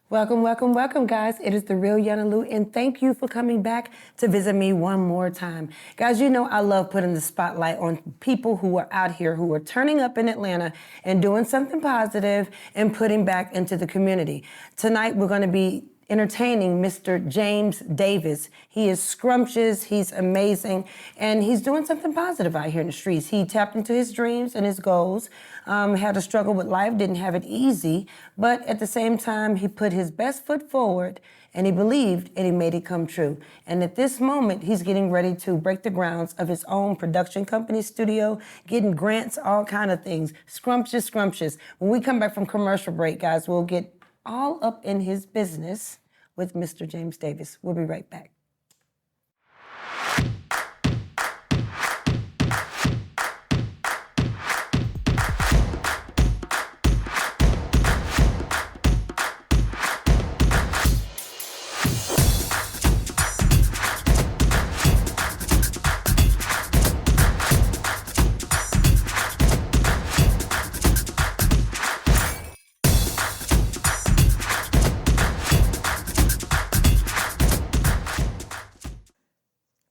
Welcome, welcome, welcome, guys. It is the real YANA Lou, and thank you for coming back to visit me one more time. Guys, you know I love putting the spotlight on people who are out here, who are turning up in Atlanta and doing something positive and putting back into the community. Tonight, we're going to be entertaining Mr. James Davis. He is scrumptious, he's amazing, and he's doing something positive out here in the streets. He tapped into his dreams and his goals, had a struggle with life, didn't have it easy, but at the same time, he put his best foot forward and he believed and he made it come true. And at this moment, he's getting ready to break the grounds of his own production company studio, getting grants, all kind of things. Scrumptious, scrumptious. When we come back from commercial break, guys, we'll get all up in his business with Mr. James Davis. We'll be right back.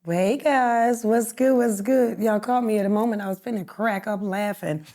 Hey guys, what's good, what's good? Y'all caught me at a moment I was finna crack up laughing.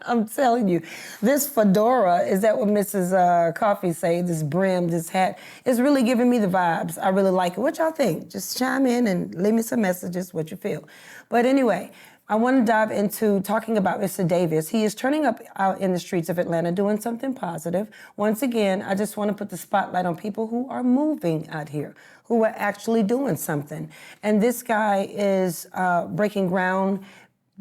I'm telling you, this fedora, is that what Mrs. Coffee say, this brim, this hat, is really giving me the vibes. I really like it. What y'all think? Just chime in and leave me some messages, what you feel. But anyway, I want to dive into talking about Mr. Davis. He is turning up out in the streets of Atlanta, doing something positive. Once again, I just want to put the spotlight on people who are moving out here, who are actually doing something. And this guy is breaking ground,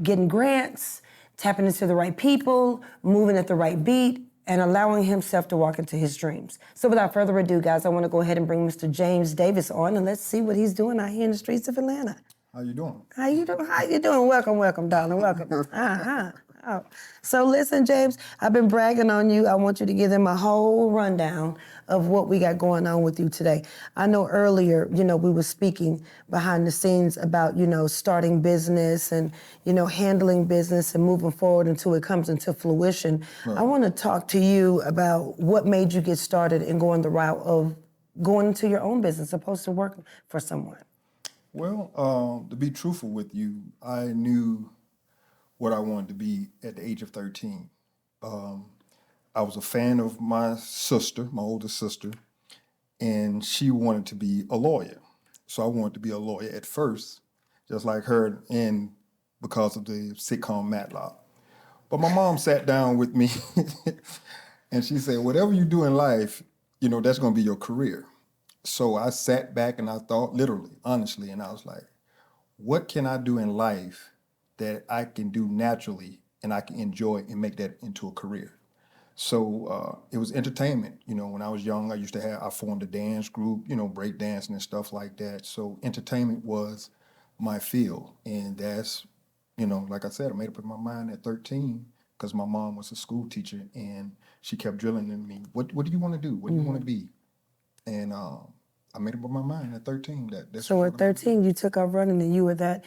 getting grants, tapping into the right people, moving at the right beat, and allowing himself to walk into his dreams. So without further ado, guys, I want to go ahead and bring Mr. James Davis on, and let's see what he's doing out here in the streets of Atlanta. How you doing? How you doing? How you doing? Welcome, welcome, darling, welcome. Oh. So listen, James, I've been bragging on you. I want you to give them a whole rundown of what we got going on with you today. I know earlier, we were speaking behind the scenes about, starting business and, handling business and moving forward until it comes into fruition. Right. I want to talk to you about what made you get started and going the route of going into your own business opposed to working for someone. Well, to be truthful with you, I knew what I wanted to be at the age of 13. I was a fan of my sister, my older sister, and she wanted to be a lawyer. So I wanted to be a lawyer at first, just like her, and because of the sitcom Matlock. But my mom sat down with me and she said, whatever you do in life, that's going to be your career. So I sat back and I thought, literally, honestly, and I was like, what can I do in life that I can do naturally and I can enjoy and make that into a career? So it was entertainment. When I was young, I formed a dance group, break dancing and stuff like that. So entertainment was my field. And that's, like I said, I made up in my mind at 13 because my mom was a school teacher and she kept drilling in me, what do you want to do? What do you want to be? And I made up in my mind at 13. So at 13, you took off running and you were that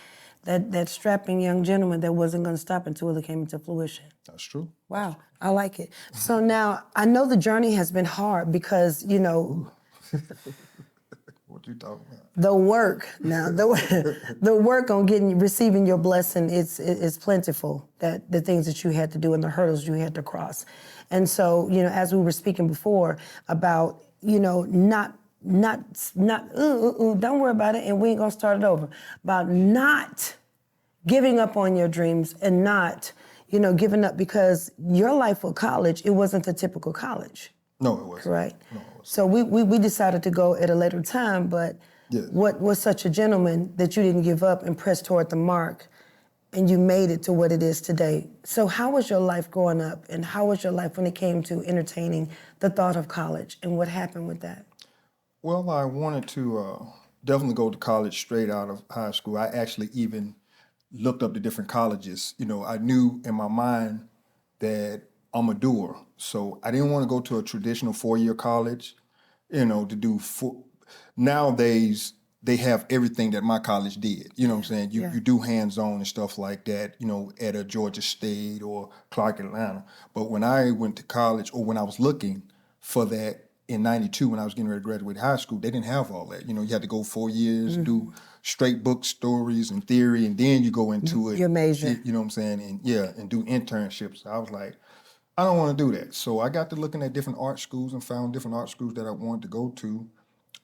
strapping young gentleman that wasn't going to stop until it came into fruition. That's true. Wow, I like it. So now, I know the journey has been hard because, What you talking about? The work, now, the work on receiving your blessing is plentiful, that the things that you had to do and the hurdles you had to cross. And so, as we were speaking before about, not don't worry about it and we ain't gonna start it over. About not giving up on your dreams and not, giving up because your life with college, it wasn't the typical college. No, it wasn't. Right? No, it wasn't. So we decided to go at a later time, but yes. What was such a gentleman that you didn't give up and press toward the mark and you made it to what it is today. So how was your life growing up and how was your life when it came to entertaining the thought of college and what happened with that? Well, I wanted to definitely go to college straight out of high school. I actually even looked up the different colleges. I knew in my mind that I'm a doer. So I didn't want to go to a traditional 4-year college, to do nowadays they have everything that my college did. You know what I'm saying? You do hands-on and stuff like that, at a Georgia State or Clark Atlanta. But when I went to college or when I was looking, for that in 92 when I was getting ready to graduate high school. They didn't have all that. You know, you had to go 4 years, do straight book stories and theory, and then you go into it. Your major. You know what I'm saying? And and do internships. I was like, I don't want to do that. So I got to looking at different art schools and found different art schools that I wanted to go to.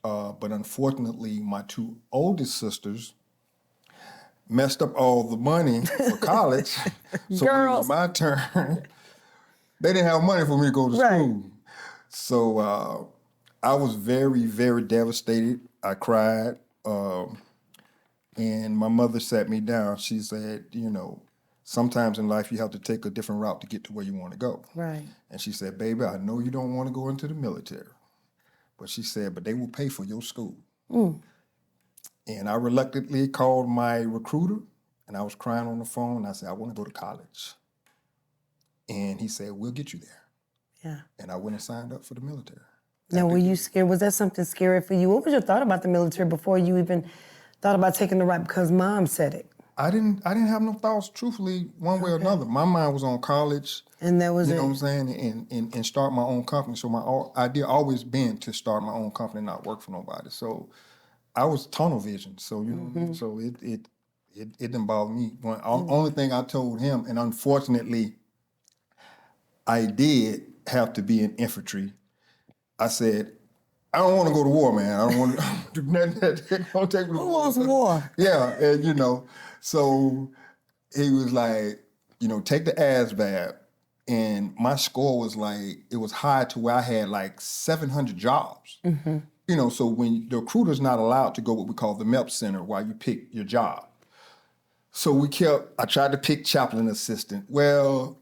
But unfortunately, my 2 oldest sisters messed up all the money for college. So when it was my turn, they didn't have money for me to go to school. So I was very, very devastated. I cried. And my mother sat me down. She said, you know, sometimes in life you have to take a different route to get to where you want to go. Right. And she said, baby, I know you don't want to go into the military. But she said, but they will pay for your school. And I reluctantly called my recruiter, and I was crying on the phone. And I said, I want to go to college. And he said, we'll get you there. Yeah. And I went and signed up for the military. Now, were you scared? Was that something scary for you? What was your thought about the military before you even thought about taking the route? Because Mom said it. I didn't have no thoughts, truthfully, one way or another. My mind was on college. And that was You it. know what I'm saying? And start my own company. So my idea always been to start my own company and not work for nobody. So I was tunnel vision. So, you know, so it didn't bother me. Only thing I told him, and unfortunately, I did have to be in infantry. I said, I don't want to go to war, man. I don't want to do nothing that's going to take me to war. Who wants war? Yeah, and you know, so he was like, you know, take the ASVAB. And my score was like, it was high to where I had like 700 jobs. You know, so when the recruiter's not allowed to go what we call the MEP center while you pick your job. So I tried to pick chaplain assistant. Well,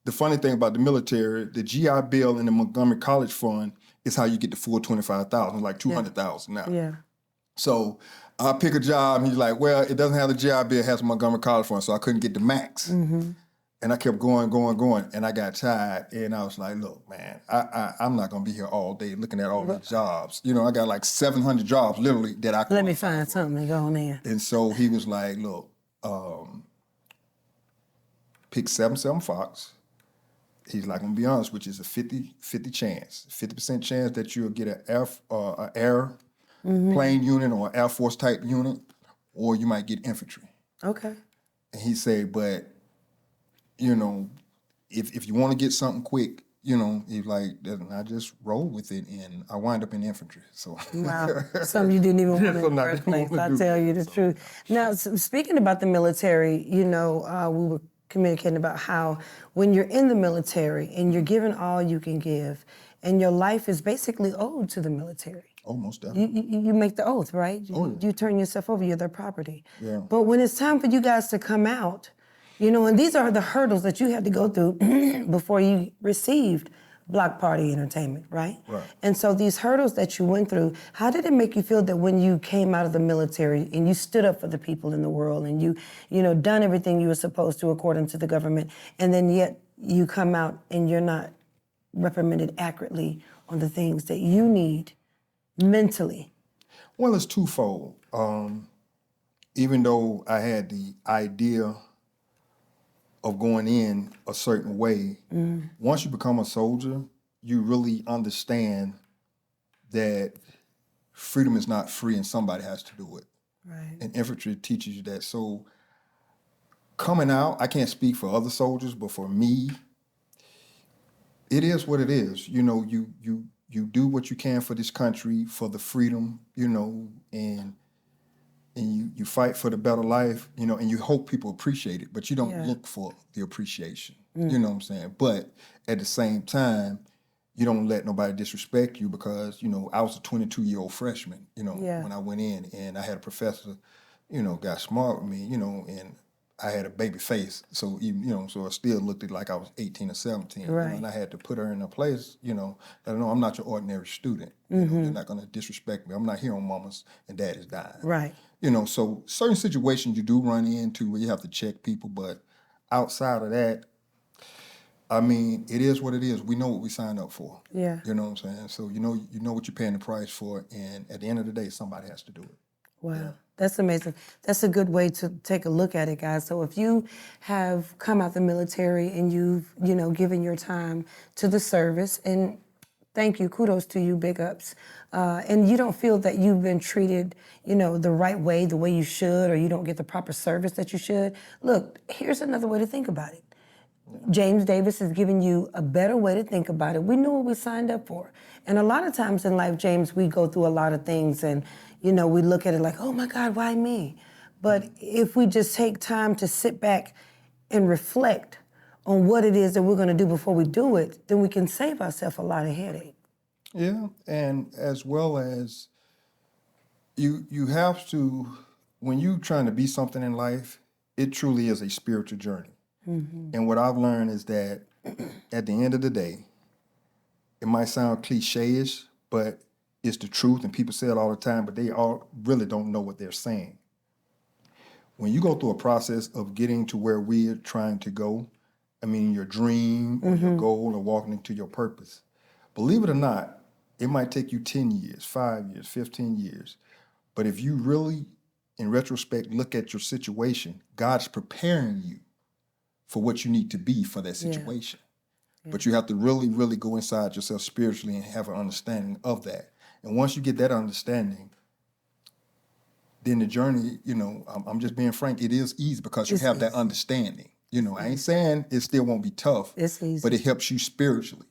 the funny thing about the military, the GI Bill and the Montgomery College Fund is how you get the full 25,000, like 200,000 now. Yeah. So I pick a job, and he's like, well, it doesn't have the GI Bill, it has Montgomery College Fund, so I couldn't get the max. And I kept going, and I got tired, and I was like, look, man, I'm not gonna be here all day looking at all these jobs. You know, I got like 700 jobs, literally, that I could. Let me find something to go on there. And so he was like, look, pick 77 Fox. He's like, I'm gonna be honest, which is a 50-50 chance, 50% chance that you'll get an air plane unit or Air Force type unit, or you might get infantry. Okay. And he said, but, you know, if you want to get something quick, you know, he's like, I just roll with it, and I wind up in infantry. So wow, something you didn't even want in the first place. I tell you the truth. Now, speaking about the military, you know, we were communicating about how when you're in the military and you're given all you can give, and your life is basically owed to the military. Oh, most definitely. You make the oath, right? Yeah. You turn yourself over, you're their property. Yeah. But when it's time for you guys to come out, you know, and these are the hurdles that you had to go through before you received Block Party Entertainment, right? Right. And so these hurdles that you went through, how did it make you feel that when you came out of the military and you stood up for the people in the world and you know, done everything you were supposed to according to the government, and then yet you come out and you're not reprimanded accurately on the things that you need mentally? Well, it's twofold. Even though I had the idea of going in a certain way, once you become a soldier, you really understand that freedom is not free and somebody has to do it. Right. And infantry teaches you that. So coming out, I can't speak for other soldiers, but for me, it is what it is. You know, you do what you can for this country, for the freedom, you know, and you fight for the better life, you know, and you hope people appreciate it, but you don't look for the appreciation. You know what I'm saying? But at the same time, you don't let nobody disrespect you because, you know, I was a 22-year-old freshman, you know, when I went in, and I had a professor, you know, got smart with me, you know, and I had a baby face, so you know, so I still looked like I was 18 or 17, right. You know, and I had to put her in a place, you know, that I know I'm not your ordinary student. You know, you're not going to disrespect me. I'm not here on mama's and daddy's dime. Right. You know, so certain situations you do run into where you have to check people, but outside of that, I mean, it is what it is. We know what we signed up for. Yeah. You know what I'm saying? So you know what you're paying the price for, and at the end of the day, somebody has to do it. Wow. Yeah. That's amazing. That's a good way to take a look at it, guys. So if you have come out the military and you've, you know, given your time to the service, and Thank you. Kudos to you. Big ups. And you don't feel that you've been treated, the right way, the way you should, or you don't get the proper service that you should. Look, here's another way to think about it. James Davis is giving you a better way to think about it. We knew what we signed up for. And a lot of times in life, James, we go through a lot of things and, we look at it like, oh my God, why me? But if we just take time to sit back and reflect on what it is that we're going to do before we do it, then we can save ourselves a lot of headache. Yeah, and as well as you have to, when you're trying to be something in life, it truly is a spiritual journey. And what I've learned is that at the end of the day, it might sound cliche-ish, but it's the truth, and people say it all the time, but they all really don't know what they're saying. When you go through a process of getting to where we're trying to go, I mean your dream or your goal or walking into your purpose, believe it or not, it might take you 10 years, 5 years, 15 years. But if you really, in retrospect, look at your situation, God's preparing you for what you need to be for that situation. Yeah. But you have to really, really go inside yourself spiritually and have an understanding of that. And once you get that understanding, then the journey, I'm just being frank, it is easy because you have that understanding. I ain't saying it still won't be tough, it's easy, but it helps you spiritually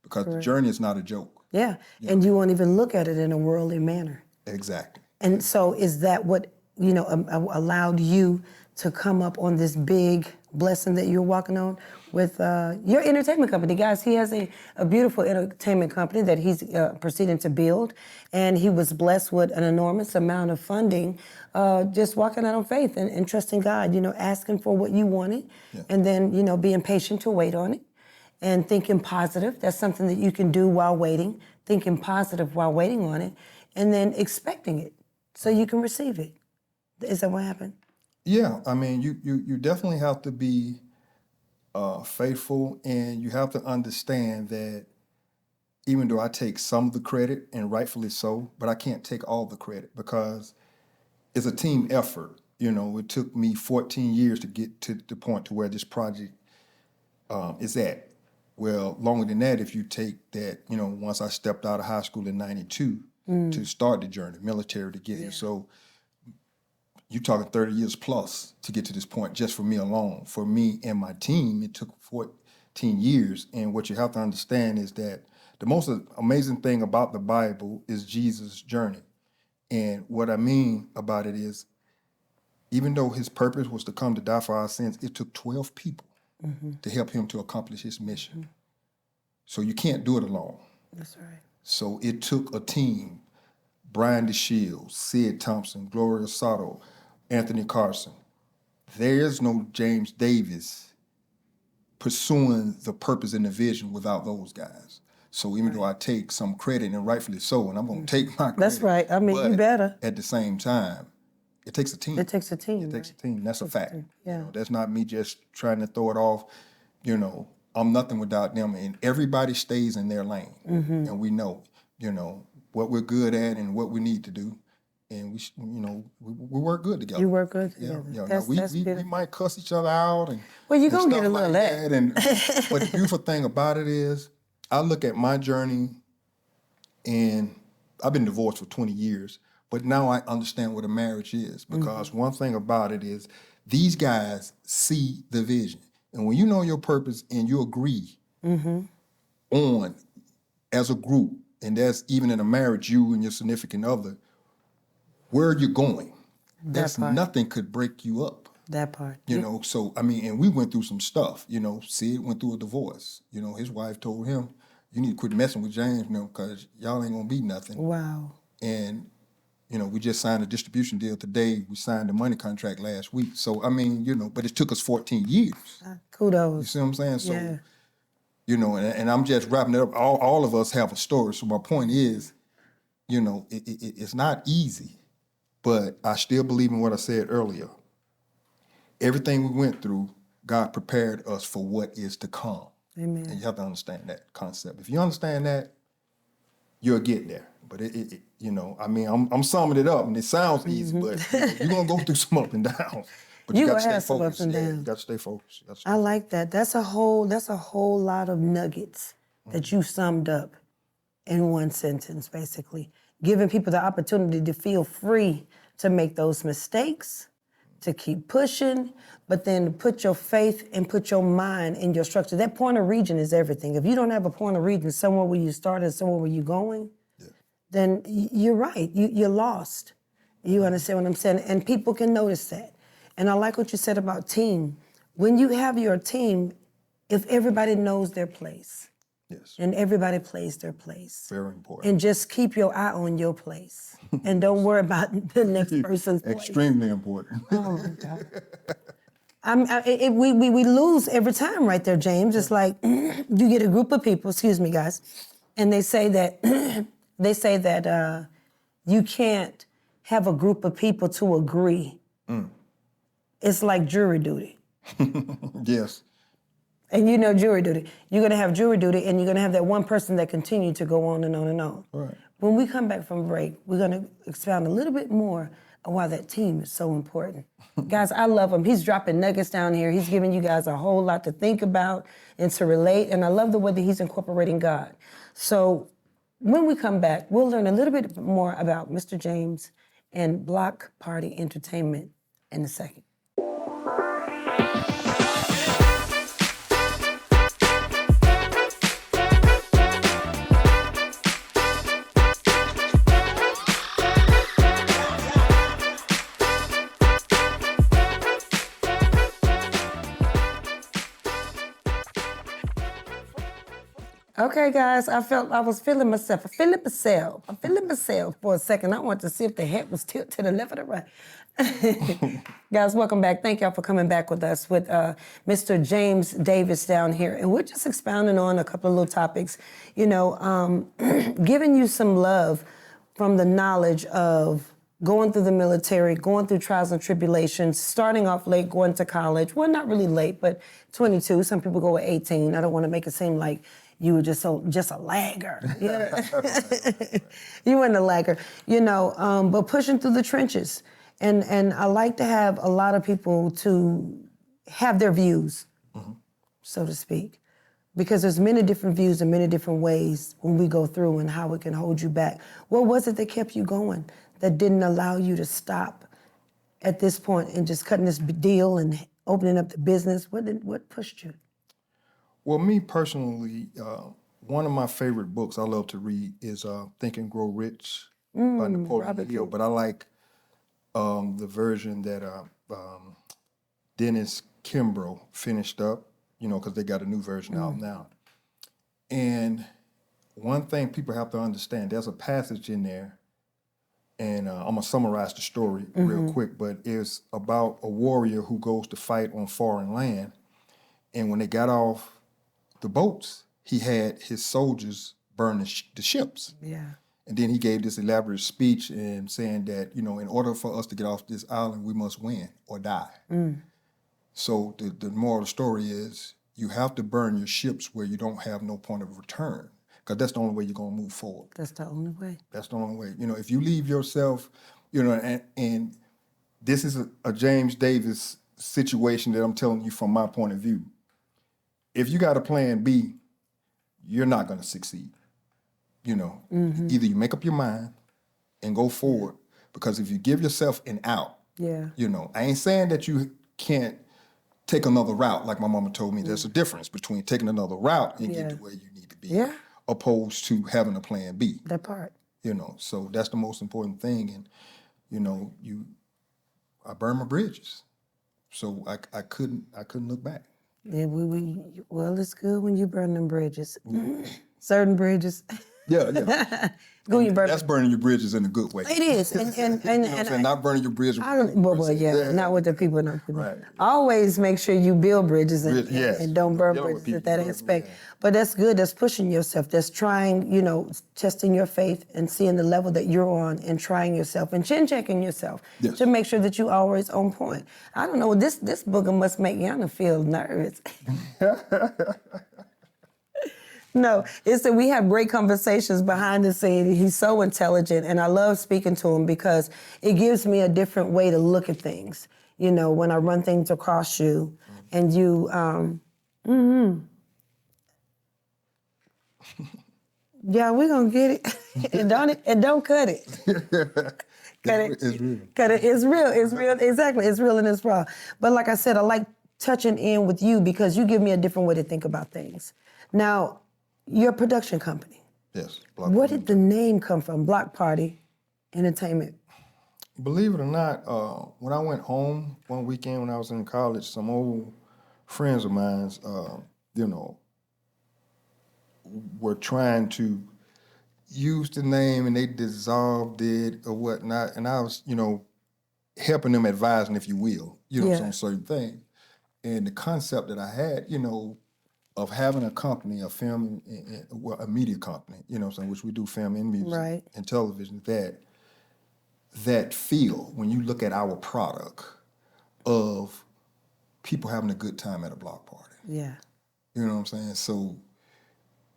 because the journey is not a joke. Yeah, and you won't even look at it in a worldly manner. Exactly. And so is that what, allowed you to come up on this big blessing that you're walking on with your entertainment company? Guys, he has a beautiful entertainment company that he's proceeding to build, and he was blessed with an enormous amount of funding, just walking out on faith and trusting God, asking for what you wanted, and then, being patient to wait on it, and thinking positive. That's something that you can do while waiting, thinking positive while waiting on it, and then expecting it so you can receive it. Is that what happened? Yeah, I mean, you definitely have to be faithful, and you have to understand that even though I take some of the credit, and rightfully so, but I can't take all the credit because it's a team effort. It took me 14 years to get to the point to where this project is at. Well, longer than that if you take that, once I stepped out of high school in 92 to start the journey, military to get here. So you're talking 30 years plus to get to this point just for me alone. For me and my team, it took 14 years. And what you have to understand is that the most amazing thing about the Bible is Jesus' journey. And what I mean about it is, even though his purpose was to come to die for our sins, it took 12 people to help him to accomplish his mission. So you can't do it alone. That's right. So it took a team: Brian DeShields, Sid Thompson, Gloria Soto, Anthony Carson. There's no James Davis pursuing the purpose and the vision without those guys. So even though I take some credit, and rightfully so, and I'm going to take my credit. That's right. I mean, you better. At the same time, it takes a team. It takes a team. It takes a team. That's a fact. Yeah. That's not me just trying to throw it off. I'm nothing without them, and everybody stays in their lane. And we know, what we're good at and what we need to do. And we work good together. You work good together. We might cuss each other out and you're gonna get a stuff little like of that. And but the beautiful thing about it is, I look at my journey, and I've been divorced for 20 years, but now I understand what a marriage is, because one thing about it is these guys see the vision. And when you know your purpose and you agree on as a group, and that's even in a marriage, you and your significant other, where you're going, nothing could break you up. That part. So, I mean, and we went through some stuff. Sid went through a divorce. His wife told him, you need to quit messing with James, because y'all ain't gonna be nothing. Wow. And, we just signed a distribution deal today. We signed a money contract last week. So, I mean, but it took us 14 years. Kudos. You see what I'm saying? So, and I'm just wrapping it up. All of us have a story. So my point is, it's not easy, but I still believe in what I said earlier. Everything we went through, God prepared us for what is to come. Amen. And you have to understand that concept. If you understand that, you'll get there. But I'm summing it up, and it sounds easy, but you're gonna go through some up and downs. But you got to stay focused. You got to stay focused. I like that. That's a whole lot of nuggets that you summed up in one sentence, basically. Giving people the opportunity to feel free to make those mistakes, to keep pushing, but then to put your faith and put your mind in your structure. That point of region is everything. If you don't have a point of region, somewhere where you started, somewhere where you're going, then you're right. You're lost. You understand what I'm saying? And people can notice that. And I like what you said about team. When you have your team, if everybody knows their place, Yes. and everybody plays their place. Very important. And just keep your eye on your place. And don't worry about the next person's place. Extremely important. Oh my God. We lose every time right there, James. It's like you get a group of people, excuse me, guys, and they say that you can't have a group of people to agree. It's like jury duty. Yes. And you know jury duty. You're gonna have jury duty and you're gonna have that one person that continue to go on and on and on. Right. When we come back from break, we're gonna expound a little bit more on why that team is so important. Guys, I love him. He's dropping nuggets down here. He's giving you guys a whole lot to think about and to relate. And I love the way that he's incorporating God. So when we come back, we'll learn a little bit more about Mr. James and Block Party Entertainment in a second. Okay, guys, I was feeling myself. I'm feeling myself for a second. I want to see if the head was tilted to the left or the right. Guys, welcome back. Thank y'all for coming back with us with Mr. James Davis down here. And we're just expounding on a couple of little topics, you know, giving you some love from the knowledge of going through the military, going through trials and tribulations, starting off late, going to college. Well, not really late, but 22. Some people go at 18. I don't want to make it seem like you were just a lagger. Yeah. You weren't a lagger, you know, but pushing through the trenches. And I like to have a lot of people to have their views, so to speak, because there's many different views and many different ways when we go through and how it can hold you back. What was it that kept you going, that didn't allow you to stop at this point and just cutting this deal and opening up the business? What pushed you? Well, me personally, one of my favorite books I love to read is Think and Grow Rich by Napoleon Hill. But I like the version that Dennis Kimbrough finished up, you know, because they got a new version out now. And one thing people have to understand, there's a passage in there, and I'm going to summarize the story real quick, but it's about a warrior who goes to fight on foreign land. And when they got off the boats, he had his soldiers burn the ships. Yeah. And then he gave this elaborate speech and saying that, you know, in order for us to get off this island, we must win or die. So the moral of the story is you have to burn your ships where you don't have no point of return, because that's the only way you're going to move forward. That's the only way. That's the only way. You know, if you leave yourself, you know, and this is a James Davis situation that I'm telling you from my point of view. If you got a plan B, you're not going to succeed. You know, either you make up your mind and go forward, because if you give yourself an out, you know, I ain't saying that you can't take another route. Like my mama told me, there's a difference between taking another route and get to where you need to be, opposed to having a plan B. That part. You know, so that's the most important thing. And, you know, I burned my bridges. So I couldn't look back. Yeah, well, it's good when you burn them bridges. Certain bridges. Yeah. That's burning your bridges in a good way. It is, and you know what I'm saying? Not burning your bridges. Not with the people. Right. Always make sure you build bridges and don't burn bridges at that aspect. But that's good. That's pushing yourself. That's trying, you know, testing your faith and seeing the level that you're on and trying yourself and chin checking yourself to make sure that you always on point. I don't know. This booger must make Yana feel nervous. No, it's that we have great conversations behind the scenes. He's so intelligent, and I love speaking to him because it gives me a different way to look at things. You know, when I run things across you, and you, Yeah, we're gonna get it. And don't cut it. Cut it. It's real. Cut it. It's real. It's real. Exactly. It's real and it's raw. But like I said, I like touching in with you because you give me a different way to think about things. Now, you're a production company. Yes. Where did the name come from? Block Party Entertainment. Believe it or not, when I went home one weekend when I was in college, some old friends of mine, you know, were trying to use the name and they dissolved it or whatnot. And I was, you know, helping them, advising, if you will, you know, Yeah. on certain things. And the concept that I had, you know, of having a company, a film, well, a media company, you know what I'm saying, which we do film and music Right. and television, that feel, when you look at our product, of people having a good time at a block party. Yeah. You know what I'm saying? So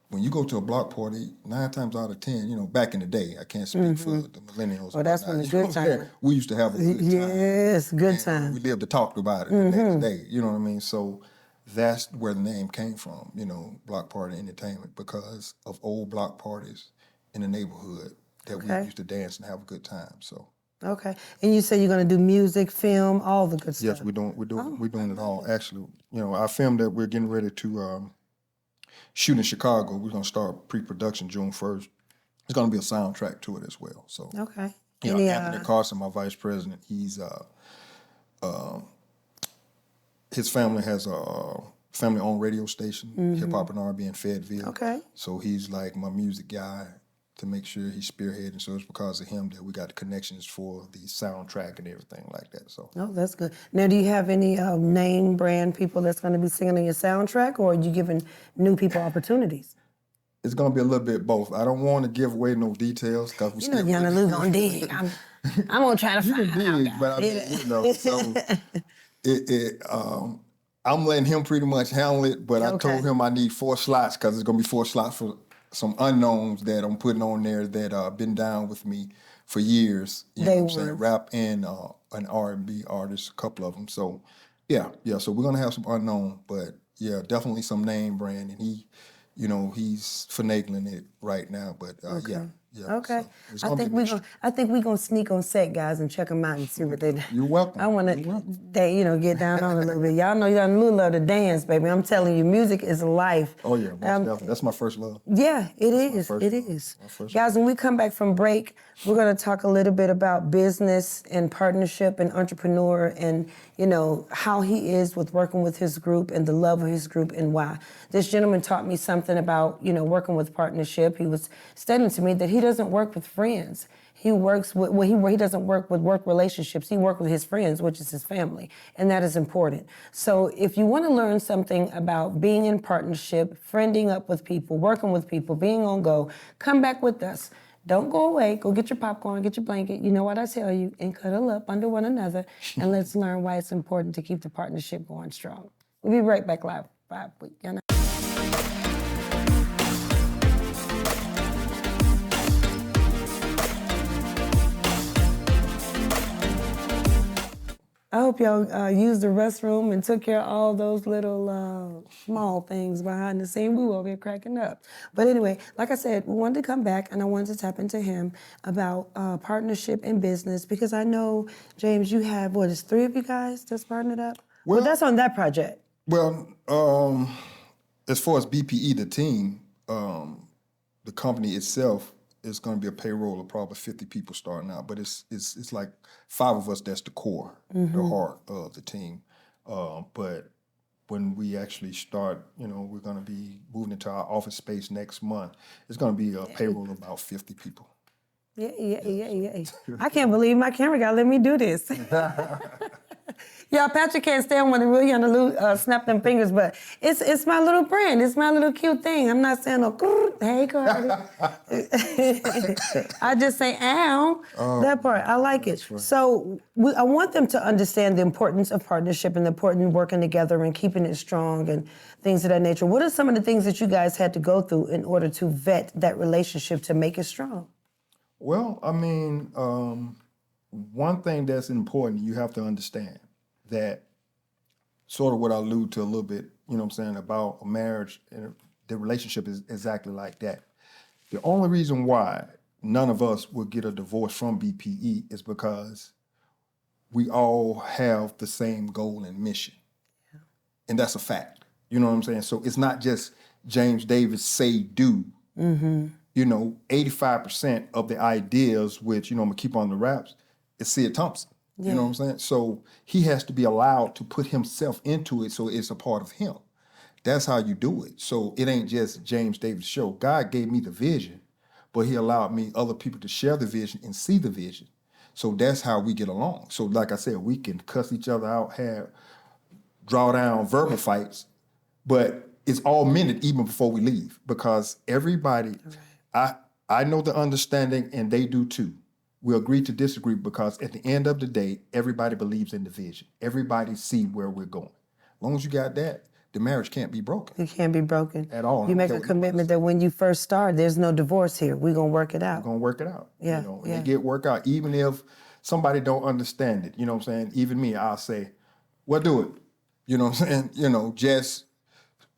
when you go to a block party, 9 times out of 10, you know, back in the day, I can't speak for the millennials. Well, that's when the you know good what I'm saying? time. We used to have a good time. Yes, good And time. we lived to talk about it the next day. You know what I mean? So that's where the name came from, you know, Block Party Entertainment, because of old block parties in the neighborhood that we Okay. used to dance and have a good time. So Okay. And you say you're gonna do music, film, all the good stuff. yes, we're doing it all. Actually, you know, our film that we're getting ready to shoot in Chicago, we're gonna start pre-production June 1st. It's gonna be a soundtrack to it as well. So Okay. yeah, Any, Anthony Carson, my vice president, he's his family has a family-owned radio station, hip hop and R&B in Fayetteville. Okay. So he's like my music guy to make sure he's spearheading. So it's because of him that we got the connections for the soundtrack and everything like that. So Oh, that's good. Now, do you have any name brand people that's going to be singing on your soundtrack, or are you giving new people opportunities? it's gonna be a little bit both. I don't want to give away no details because we You know, Yana Lou gonna dig. I'm gonna try to find out. dig, but I mean, you know, so I'm letting him pretty much handle it. But I Okay. told him I need 4 slots because it's gonna be 4 slots for some unknowns that I'm putting on there that been down with me for years. You know what I'm saying? Rap and an R&B artist, a couple of them. So yeah. So we're gonna have some unknown, but yeah, definitely some name brand, and he's finagling it right now. But yeah. Okay. So it's I gonna think be we're gonna sneak on set, guys, and check them out and see what they do. You're welcome. I want to, get down on a little bit. Y'all know Yana Lou love to dance, baby. I'm telling you, music is life. Oh yeah, most definitely. That's my first love. Yeah, it is. first It love. is. My first Guys, when we come back from break, we're going to talk a little bit about business and partnership and entrepreneur and, how he is with working with his group and the love of his group and why. This gentleman taught me something about, working with partnership. He was stating to me that he doesn't work with friends. He works with, he doesn't work with work relationships. He works with his friends, which is his family, and that is important. So if you want to learn something about being in partnership, friending up with people, working with people, being on go, come back with us. Don't go away. Go get your popcorn, get your blanket. You know what I tell you, and cuddle up under one another, and let's learn why it's important to keep the partnership going strong. We'll be right back live. Bye. I hope y'all used the restroom and took care of all those little small things behind the scene. We were over here cracking up. But anyway, like I said, we wanted to come back and I wanted to tap into him about partnership in business because I know, James, you have, it's 3 of you guys that's partnered up? Well, that's on that project. Well, as far as BPE, the team, the company itself is going to be a payroll of probably 50 people starting out, but it's like 5 of us. That's the core, the heart of the team. But when we actually start, we're going to be moving into our office space next month. It's going to be a payroll of about 50 people. Yeah. I can't believe my camera guy let me do this. Y'all, Patrick can't stand when the real Yana Lou snap them fingers, but it's my little brand. It's my little cute thing. I'm not saying no, hey, Cardi. I just say, ow, that part. I like it. Right. So I want them to understand the importance of partnership and the importance of working together and keeping it strong and things of that nature. What are some of the things that you guys had to go through in order to vet that relationship to make it strong? Well, I mean, one thing that's important, you have to understand that sort of what I allude to a little bit, about a marriage and the relationship is exactly like that. The only reason why none of us will get a divorce from BPE is because we all have the same goal and mission. And that's a fact. You know what I'm saying? So it's not just James Davis say do. You know, 85% of the ideas, which, you know, I'm gonna keep on the raps, is Sid Thompson. You know what I'm saying? So he has to be allowed to put himself into it so it's a part of him. That's how you do it. So it ain't just James Davis' show. God gave me the vision, but he allowed me other people to share the vision and see the vision. So that's how we get along. So like I said, we can cuss each other out, draw down verbal fights, but it's all meant even before we leave because everybody, I know the understanding and they do too. We agree to disagree because at the end of the day, everybody believes in the vision. Everybody see where we're going. As long as you got that, the marriage can't be broken. It can't be broken. At all. You make a commitment that when you first start, there's no divorce here. We're going to work it out. We're going to work it out. Yeah, You know, and it get worked out. Even if somebody don't understand it, you know what I'm saying? Even me, I'll say, well, do it. You know what I'm saying? You know, just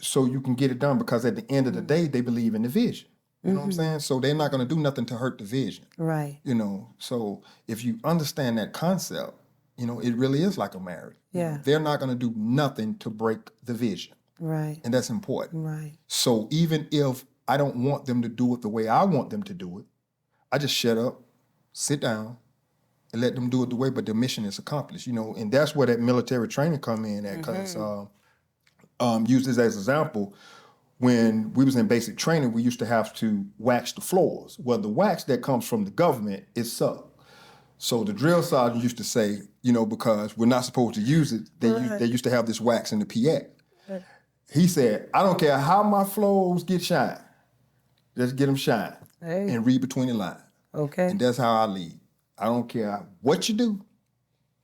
so you can get it done because at the end of the day, they believe in the vision. You know what I'm saying? So they're not going to do nothing to hurt the vision. Right. You know, so if you understand that concept, you know, it really is like a marriage. Yeah. You know, they're not going to do nothing to break the vision. Right. And that's important. Right. So even if I don't want them to do it the way I want them to do it, I just shut up, sit down, and let them do it the way, but the mission is accomplished, you know, and that's where that military training come in at, because use this as an example. When we was in basic training, we used to have to wax the floors. Well, the wax that comes from the government is sucked. So the drill sergeant used to say, you know, because we're not supposed to use it, they used to have this wax in the PX. He said, I don't care how my floors get shine, just get them shine and read between the lines. Okay. And that's how I lead. I don't care what you do,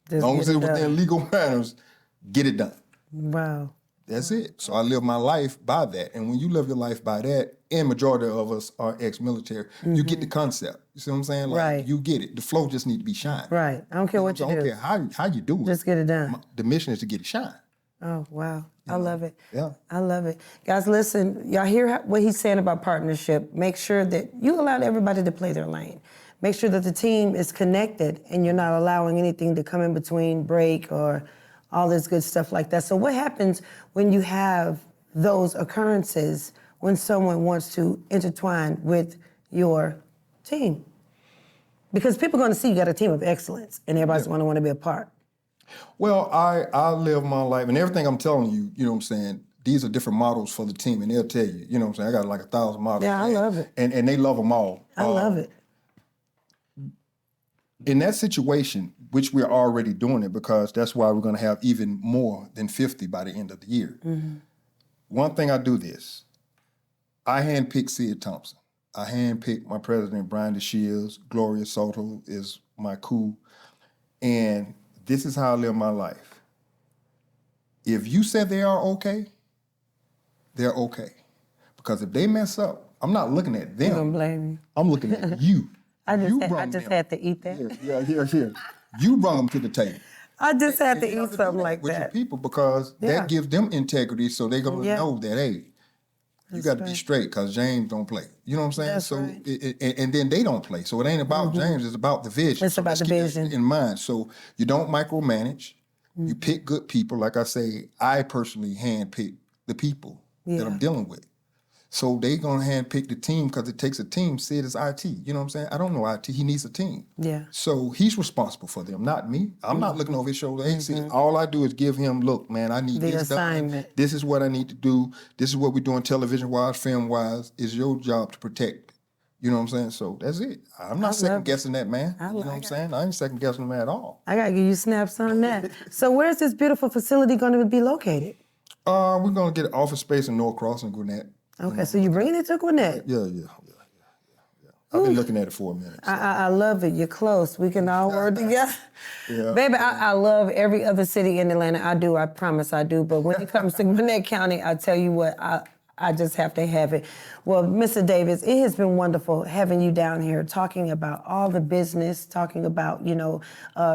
as Just long get as it it's done. within legal manners, get it done. Wow. That's it. So I live my life by that. And when you live your life by that, and majority of us are ex-military, you get the concept. You see what I'm saying? Like, Right. you get it. The flow just need to be shined. Right. I don't care what you I don't do. care how you do it. Just get it done. The mission is to get it shine. Oh, wow. I love it. Yeah. I love it. Guys, listen, y'all hear what he's saying about partnership. Make sure that you allow everybody to play their lane. Make sure that the team is connected and you're not allowing anything to come in between, break, or all this good stuff like that. So what happens when you have those occurrences when someone wants to intertwine with your team? Because people are going to see you got a team of excellence and everybody's going to want to be a part. Well, I live my life, and everything I'm telling you, you know what I'm saying, these are different models for the team, and they'll tell you, you know what I'm saying, I got like 1,000 models. Yeah, I love it. And they love them all. I love it. In that situation, which we're already doing it because that's why we're going to have even more than 50 by the end of the year. One thing I do this, I handpick Sid Thompson. I handpick my president, Brian DeShields. Gloria Soto is my coup. And this is how I live my life. If you say they are okay, they're okay. Because if they mess up, I'm not looking at them. I'm going to blame you. I'm looking at you. I You just brung them. had to eat that. Yeah. You brought them to the table. I just had to You have eat do something that like with your that. people because Yeah. that gives them integrity, so they're gonna Yeah. know that hey, you got to be straight because James don't play. You know what I'm saying? That's so right. and then they don't play. So it ain't about James; it's about the vision. It's So about let's the keep that vision. in mind. So you don't micromanage. You pick good people. Like I say, I personally handpick the people that I'm dealing with. So they gonna handpick the team because it takes a team. Sid is IT. You know what I'm saying? I don't know IT. He needs a team. Yeah. So he's responsible for them, not me. I'm not looking over his shoulder. Hey, see, all I do is give him, look, man, I need The this done. assignment. This is what I need to do. This is what we're doing television-wise, film-wise. It's your job to protect. You know what I'm saying? So that's it. I'm not second-guessing that, man. You know what I'm saying? I ain't second-guessing him at all. I got to give you snaps on that. So where's this beautiful facility going to be located? We're going to get an office space in Norcross and Gwinnett. Okay, so you're bringing it to Gwinnett. Yeah. I've been looking at it for a minute. So. I love it. You're close. We can all work together. Yeah. Baby, I love every other city in Atlanta. I do. I promise I do. But when it comes to Gwinnett County, I tell you what, I just have to have it. Well, Mr. Davis, it has been wonderful having you down here talking about all the business, talking about,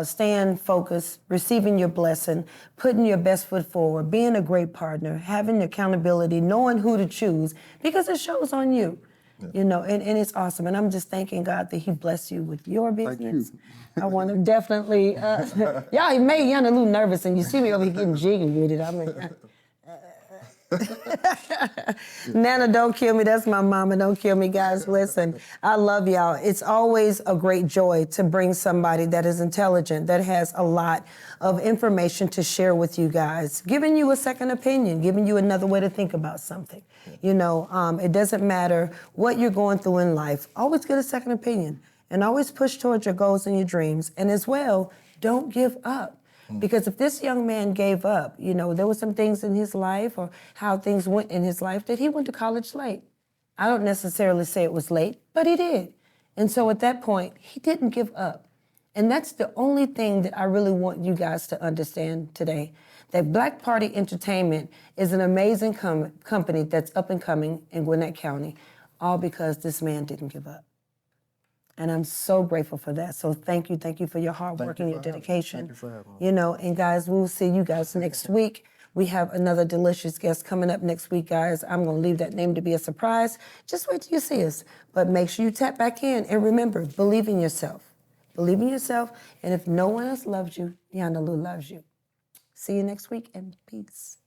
staying focused, receiving your blessing, putting your best foot forward, being a great partner, having accountability, knowing who to choose, because it shows on you. You know, and it's awesome. And I'm just thanking God that he blessed you with your business. I want to definitely, y'all made Yana Lou nervous, and you see me over here getting jiggy with it. I mean, Nana, don't kill me. That's my mama. Don't kill me, guys. Listen, I love y'all. It's always a great joy to bring somebody that is intelligent, that has a lot of information to share with you guys, giving you a second opinion, giving you another way to think about something. You know, it doesn't matter what you're going through in life. Always get a second opinion and always push towards your goals and your dreams. And as well, don't give up. Because if this young man gave up, you know, there were some things in his life or how things went in his life that he went to college late. I don't necessarily say it was late, but he did. And so at that point, he didn't give up. And that's the only thing that I really want you guys to understand today, that Black Party Entertainment is an amazing company that's up and coming in Gwinnett County, all because this man didn't give up. And I'm so grateful for that. So thank you for your hard work and your dedication. Thank you for having me. You know, and guys, we'll see you guys next week. We have another delicious guest coming up next week, guys. I'm gonna leave that name to be a surprise. Just wait till you see us. But make sure you tap back in and remember, believe in yourself. Believe in yourself, and if no one else loves you, Yana Lou loves you. See you next week, and peace.